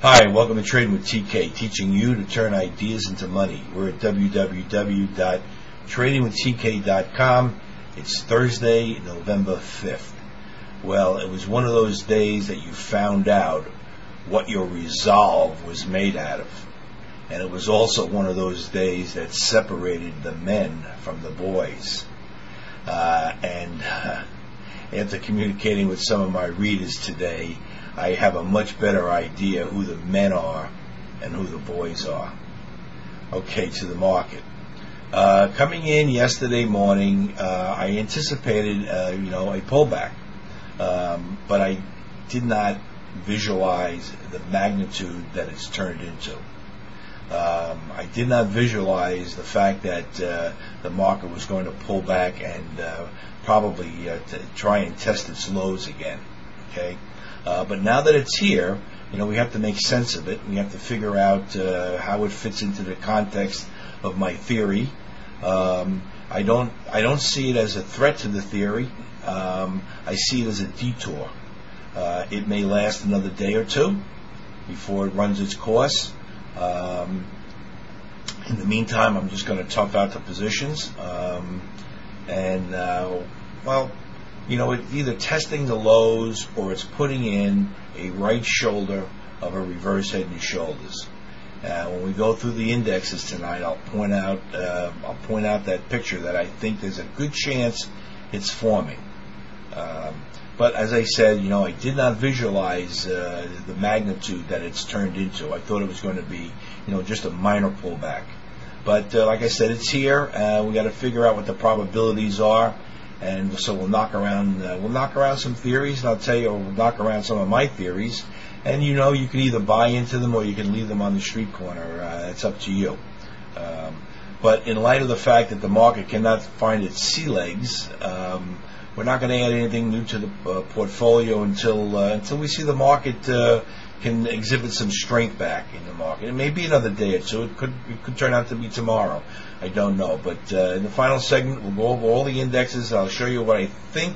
Hi, welcome to Trading with TK, teaching you to turn ideas into money. We're at www.tradingwithtk.com. It's Thursday, November 5th. Well, it was one of those days that you found out what your resolve was made out of. And it was also one of those days that separated the men from the boys. After communicating with some of my readers today, I have a much better idea who the men are and who the boys are. Okay, to the market. Coming in yesterday morning, I anticipated, a pullback, but I did not visualize the magnitude that it's turned into. I did not visualize the fact that the market was going to pull back and probably try and test its lows again. Okay. But now that it's here, we have to make sense of it. We have to figure out how it fits into the context of my theory. I don't see it as a threat to the theory. I see it as a detour. It may last another day or two before it runs its course. In the meantime, I'm just going to tough out the positions. It's either testing the lows or it's putting in a right shoulder of a reverse head and shoulders. When we go through the indexes tonight, I'll point out that picture that I think there's a good chance it's forming. But as I said, I did not visualize the magnitude that it's turned into. I thought it was going to be, just a minor pullback. But like I said, it's here. We got to figure out what the probabilities are. And so we'll knock around some theories, and I'll tell you, we'll knock around some of my theories. And you can either buy into them or you can leave them on the street corner. It's up to you. But in light of the fact that the market cannot find its sea legs, we're not going to add anything new to the portfolio until we see the market can exhibit some strength back in the market. It may be another day or two. It could turn out to be tomorrow. I don't know. But in the final segment, we'll go over all the indexes. I'll show you what I think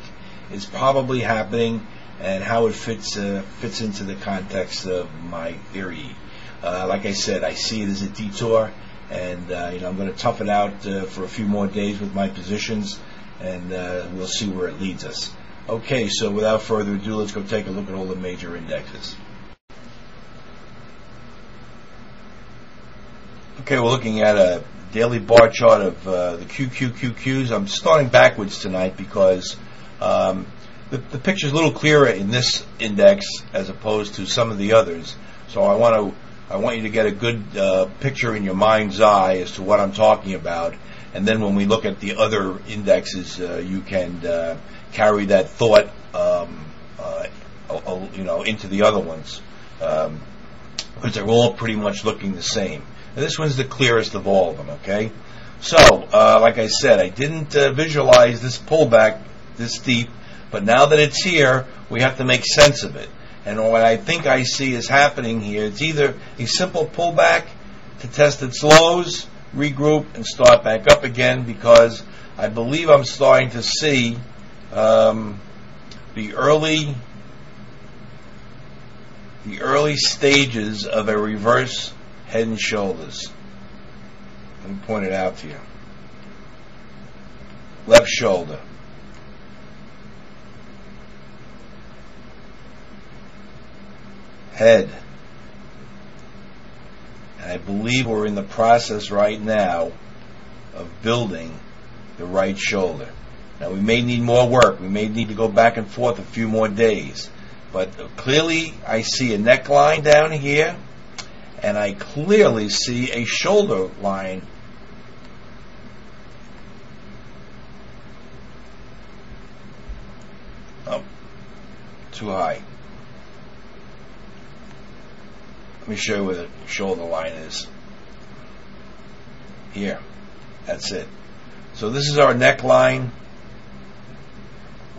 is probably happening and how it fits into the context of my theory. Like I said, I see it as a detour, and I'm going to tough it out for a few more days with my positions, and we'll see where it leads us. Okay, so without further ado, let's go take a look at all the major indexes. Okay, we're looking at a daily bar chart of the QQQQs. I'm starting backwards tonight because the picture's a little clearer in this index as opposed to some of the others. So I want you to get a good picture in your mind's eye as to what I'm talking about. And then when we look at the other indexes, you can carry that thought, into the other ones, because they're all pretty much looking the same. And this one's the clearest of all of them. Okay, so like I said, I didn't visualize this pullback this deep, but now that it's here, we have to make sense of it. And what I think I see is happening here, it's either a simple pullback to test its lows, regroup, and start back up again, because I believe I'm starting to see the early stages of a reverse head and shoulders. Let me point it out to you. Left shoulder. Head. And I believe we're in the process right now of building the right shoulder. Now, we may need more work. We may need to go back and forth a few more days. But clearly, I see a neckline down here, and I clearly see a shoulder line. Oh, too high. Let me show you where the shoulder line is. Here. That's it. So this is our neckline.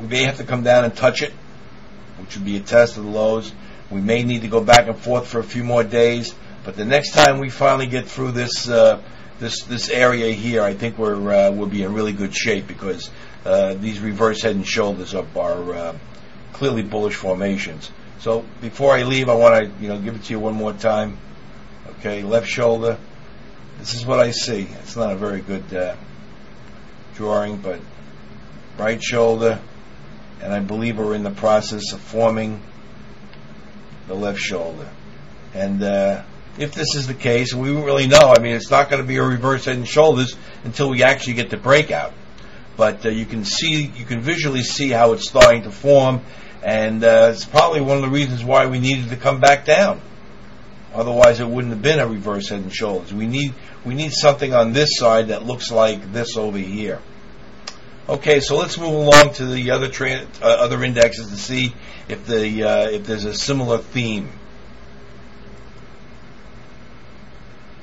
We may have to come down and touch it, which would be a test of the lows. We may need to go back and forth for a few more days. But the next time we finally get through this area here, I think we'll be in really good shape, because these reverse head and shoulders are clearly bullish formations. So before I leave, I want to give it to you one more time. Okay, left shoulder. This is what I see. It's not a very good drawing, but right shoulder, and I believe we're in the process of forming the left shoulder. And if this is the case, we won't really know. I mean, it's not going to be a reverse head and shoulders until we actually get the breakout. But you can visually see how it's starting to form, and it's probably one of the reasons why we needed to come back down. Otherwise, it wouldn't have been a reverse head and shoulders. We need something on this side that looks like this over here. Okay, so let's move along to the other indexes to see if there's a similar theme.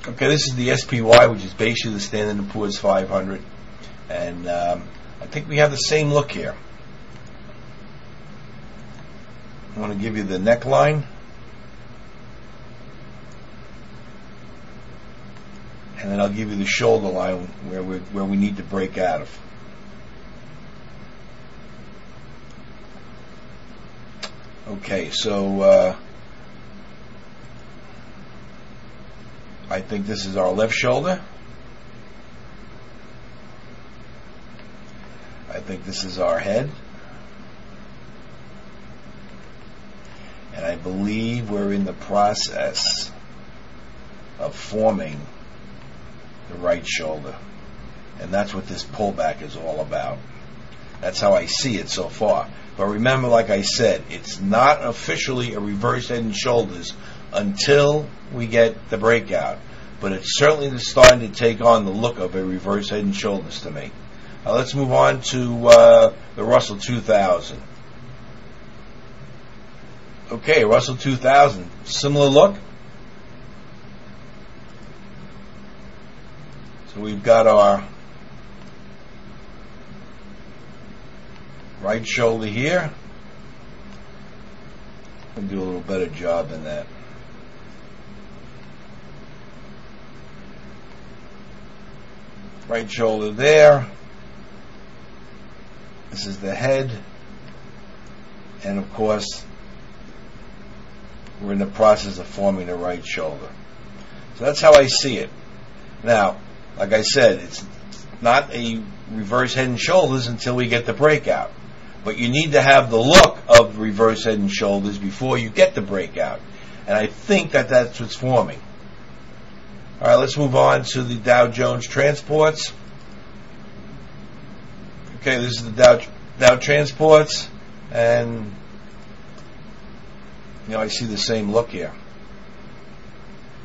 Okay, this is the SPY, which is basically the Standard & Poor's 500, and I think we have the same look here. I want to give you the neckline, and then I'll give you the shoulder line where we need to break out of. Okay, so I think this is our left shoulder. I think this is our head. And I believe we're in the process of forming the right shoulder. And that's what this pullback is all about. That's how I see it so far. But remember, like I said, it's not officially a reverse head and shoulders until we get the breakout. But it's certainly starting to take on the look of a reverse head and shoulders to me. Now let's move on to the Russell 2000. Okay, Russell 2000, similar look. So we've got our right shoulder here. I'll do a little better job than that. Right shoulder there. This is the head. And of course, we're in the process of forming the right shoulder. So that's how I see it. Now, like I said, it's not a reverse head and shoulders until we get the breakout. But you need to have the look of reverse head and shoulders before you get the breakout. And I think that's what's forming. All right, let's move on to the Dow Jones Transports. Okay, this is the Dow Transports, and I see the same look here.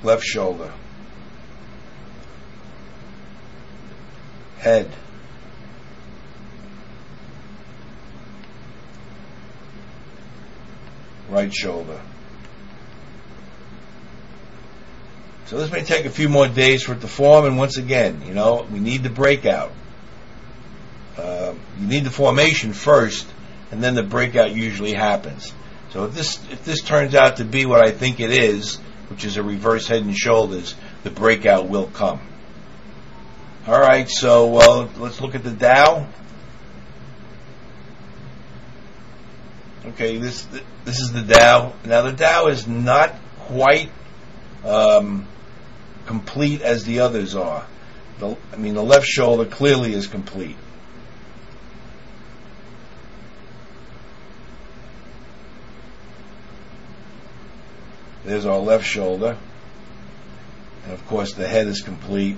Left shoulder, head, right shoulder. So this may take a few more days for it to form, and once again, we need the breakout. You need the formation first, and then the breakout usually happens. So if this turns out to be what I think it is, which is a reverse head and shoulders, the breakout will come. All right, so let's look at the Dow. Okay, this is the Dow. Now the Dow is not quite complete as the others are. The left shoulder clearly is complete. There's our left shoulder, and of course the head is complete,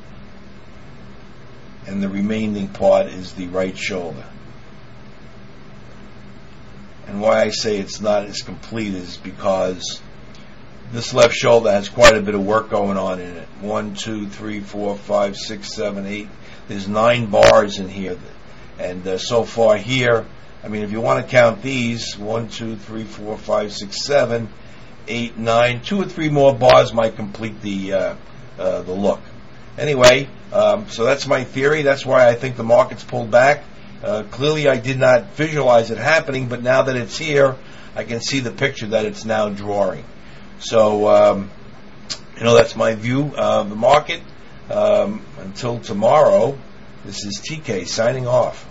and the remaining part is the right shoulder. And why I say it's not as complete is because this left shoulder has quite a bit of work going on in it. 1, 2, 3, 4, 5, 6, 7, 8. There's 9 bars in here, and so far here, if you want to count these, 1, 2, 3, 4, 5, 6, 7, 8, 9, 2 or 3 more bars might complete the look. Anyway, so that's my theory. That's why I think the market's pulled back. Clearly, I did not visualize it happening, but now that it's here, I can see the picture that it's now drawing. So, that's my view of the market. Until tomorrow, this is TK signing off.